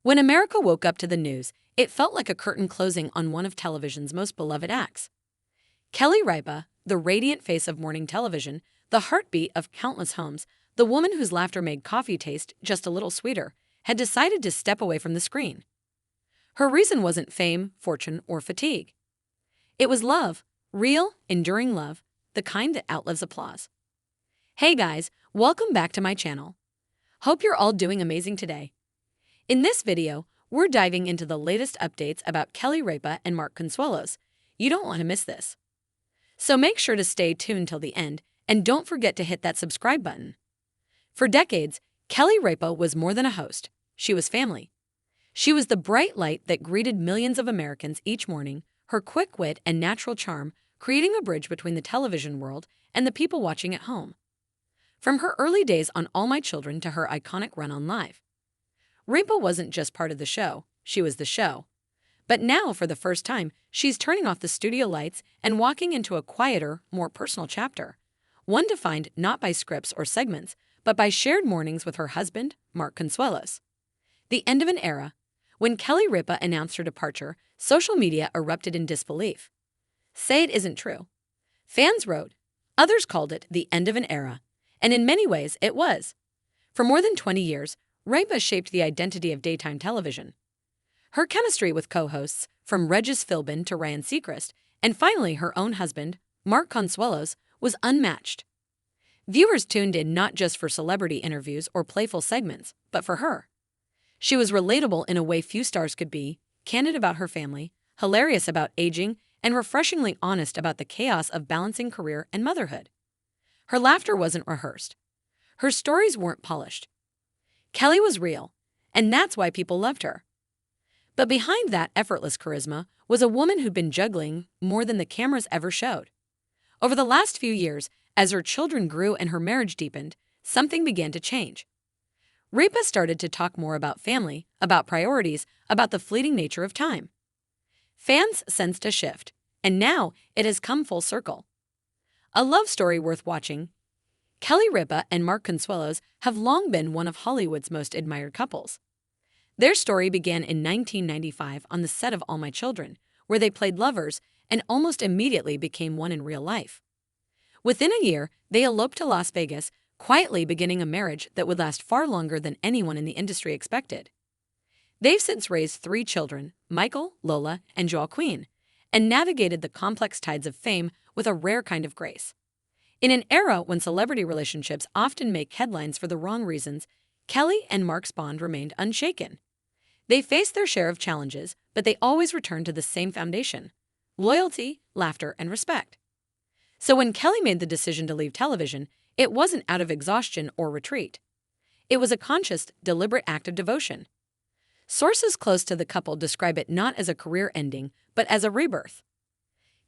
When America woke up to the news, it felt like a curtain closing on one of television's most beloved acts. Kelly Ripa, the radiant face of morning television, the heartbeat of countless homes, the woman whose laughter made coffee taste just a little sweeter, had decided to step away from the screen. Her reason wasn't fame, fortune, or fatigue. It was love, real, enduring love, the kind that outlives applause. Hey guys, welcome back to my channel. Hope you're all doing amazing today. In this video, we're diving into the latest updates about Kelly Ripa and Mark Consuelos. You don't want to miss this. So make sure to stay tuned till the end, and don't forget to hit that subscribe button. For decades, Kelly Ripa was more than a host. She was family. She was the bright light that greeted millions of Americans each morning, her quick wit and natural charm creating a bridge between the television world and the people watching at home. From her early days on All My Children to her iconic run on Live, Ripa wasn't just part of the show, she was the show. But now, for the first time, she's turning off the studio lights and walking into a quieter, more personal chapter. One defined not by scripts or segments, but by shared mornings with her husband, Mark Consuelos. The end of an era. When Kelly Ripa announced her departure, social media erupted in disbelief. Say it isn't true. Fans wrote. Others called it the end of an era. And in many ways, it was. For more than 20 years, Ripa shaped the identity of daytime television. Her chemistry with co-hosts, from Regis Philbin to Ryan Seacrest, and finally her own husband, Mark Consuelos, was unmatched. Viewers tuned in not just for celebrity interviews or playful segments, but for her. She was relatable in a way few stars could be, candid about her family, hilarious about aging, and refreshingly honest about the chaos of balancing career and motherhood. Her laughter wasn't rehearsed. Her stories weren't polished. Kelly was real, and that's why people loved her. But behind that effortless charisma was a woman who'd been juggling more than the cameras ever showed. Over the last few years, as her children grew and her marriage deepened, something began to change. Ripa started to talk more about family, about priorities, about the fleeting nature of time. Fans sensed a shift, and now it has come full circle. A love story worth watching. Kelly Ripa and Mark Consuelos have long been one of Hollywood's most admired couples. Their story began in 1995 on the set of All My Children, where they played lovers and almost immediately became one in real life. Within a year, they eloped to Las Vegas, quietly beginning a marriage that would last far longer than anyone in the industry expected. They've since raised 3 children, Michael, Lola, and Joaquin, and navigated the complex tides of fame with a rare kind of grace. In an era when celebrity relationships often make headlines for the wrong reasons, Kelly and Mark's bond remained unshaken. They faced their share of challenges, but they always returned to the same foundation: loyalty, laughter, and respect. So when Kelly made the decision to leave television, it wasn't out of exhaustion or retreat. It was a conscious, deliberate act of devotion. Sources close to the couple describe it not as a career ending, but as a rebirth.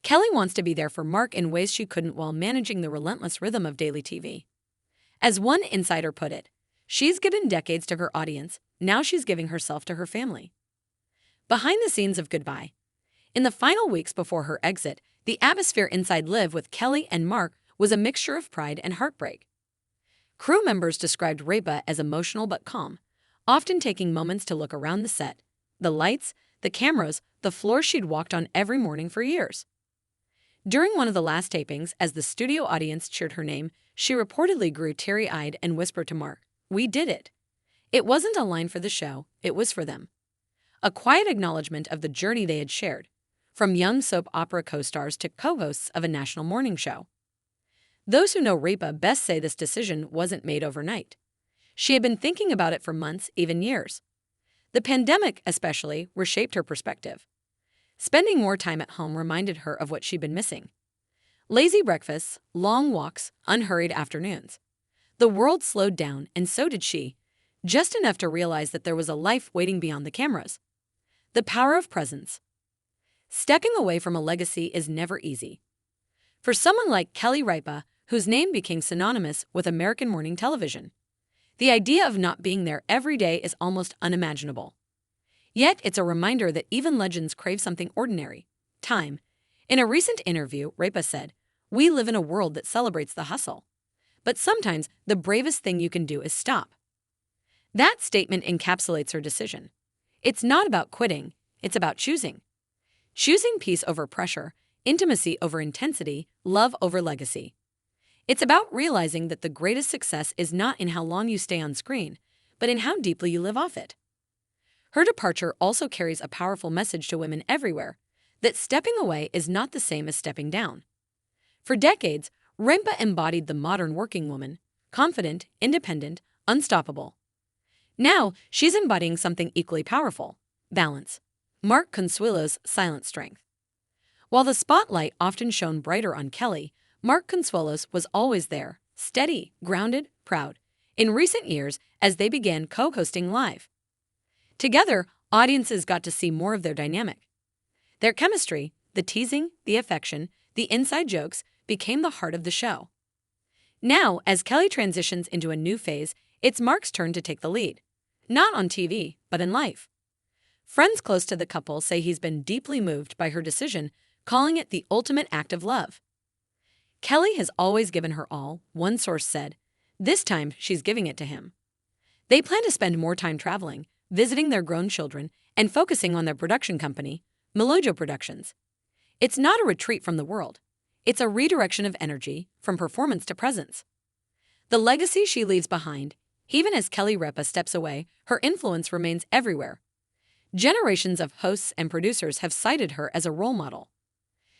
Kelly wants to be there for Mark in ways she couldn't while managing the relentless rhythm of daily TV. As one insider put it, she's given decades to her audience, now she's giving herself to her family. Behind the scenes of Goodbye. In the final weeks before her exit, the atmosphere inside Live with Kelly and Mark was a mixture of pride and heartbreak. Crew members described Ripa as emotional but calm, often taking moments to look around the set, the lights, the cameras, the floor she'd walked on every morning for years. During one of the last tapings, as the studio audience cheered her name, she reportedly grew teary-eyed and whispered to Mark, "We did it." It wasn't a line for the show, it was for them. A quiet acknowledgement of the journey they had shared, from young soap opera co-stars to co-hosts of a national morning show. Those who know Ripa best say this decision wasn't made overnight. She had been thinking about it for months, even years. The pandemic, especially, reshaped her perspective. Spending more time at home reminded her of what she'd been missing. Lazy breakfasts, long walks, unhurried afternoons. The world slowed down, and so did she, just enough to realize that there was a life waiting beyond the cameras. The power of presence. Stepping away from a legacy is never easy. For someone like Kelly Ripa, whose name became synonymous with American morning television, the idea of not being there every day is almost unimaginable. Yet it's a reminder that even legends crave something ordinary: time. In a recent interview, Ripa said, "We live in a world that celebrates the hustle. But sometimes the bravest thing you can do is stop." That statement encapsulates her decision. It's not about quitting, it's about choosing. Choosing peace over pressure, intimacy over intensity, love over legacy. It's about realizing that the greatest success is not in how long you stay on screen, but in how deeply you live off it. Her departure also carries a powerful message to women everywhere, that stepping away is not the same as stepping down. For decades, Ripa embodied the modern working woman, confident, independent, unstoppable. Now, she's embodying something equally powerful: balance. Mark Consuelos' silent strength. While the spotlight often shone brighter on Kelly, Mark Consuelos was always there, steady, grounded, proud, in recent years as they began co-hosting live. Together, audiences got to see more of their dynamic. Their chemistry, the teasing, the affection, the inside jokes, became the heart of the show. Now, as Kelly transitions into a new phase, it's Mark's turn to take the lead. Not on TV, but in life. Friends close to the couple say he's been deeply moved by her decision, calling it the ultimate act of love. Kelly has always given her all, one source said. This time, she's giving it to him. They plan to spend more time traveling, visiting their grown children, and focusing on their production company, Melojo Productions. It's not a retreat from the world. It's a redirection of energy from performance to presence. The legacy she leaves behind, even as Kelly Ripa steps away, her influence remains everywhere. Generations of hosts and producers have cited her as a role model.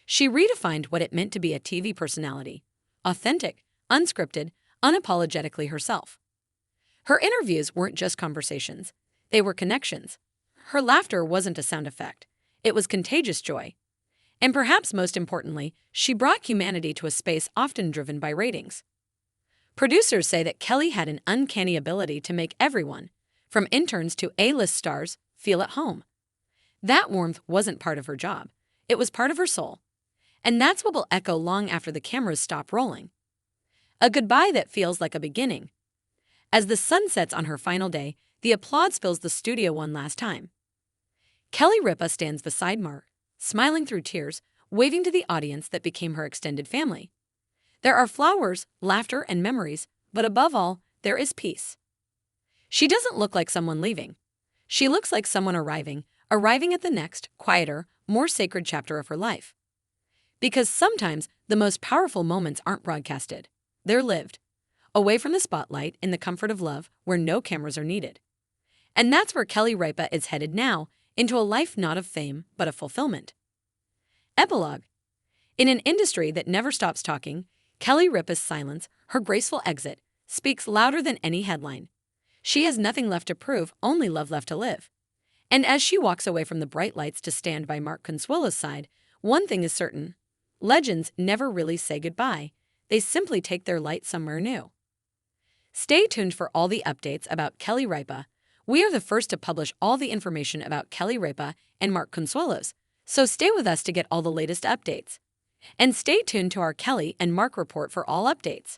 She redefined what it meant to be a TV personality: authentic, unscripted, unapologetically herself. Her interviews weren't just conversations, they were connections. Her laughter wasn't a sound effect, it was contagious joy. And perhaps most importantly, she brought humanity to a space often driven by ratings. Producers say that Kelly had an uncanny ability to make everyone, from interns to A-list stars, feel at home. That warmth wasn't part of her job, it was part of her soul. And that's what will echo long after the cameras stop rolling. A goodbye that feels like a beginning. As the sun sets on her final day, the applause fills the studio one last time. Kelly Ripa stands beside Mark, smiling through tears, waving to the audience that became her extended family. There are flowers, laughter, and memories, but above all, there is peace. She doesn't look like someone leaving. She looks like someone arriving at the next, quieter, more sacred chapter of her life. Because sometimes the most powerful moments aren't broadcasted. They're lived, away from the spotlight, in the comfort of love, where no cameras are needed. And that's where Kelly Ripa is headed now, into a life not of fame, but of fulfillment. Epilogue. In an industry that never stops talking, Kelly Ripa's silence, her graceful exit, speaks louder than any headline. She has nothing left to prove, only love left to live. And as she walks away from the bright lights to stand by Mark Consuelos' side, one thing is certain: legends never really say goodbye, they simply take their light somewhere new. Stay tuned for all the updates about Kelly Ripa. We are the first to publish all the information about Kelly Ripa and Mark Consuelos, so stay with us to get all the latest updates. And stay tuned to our Kelly and Mark report for all updates.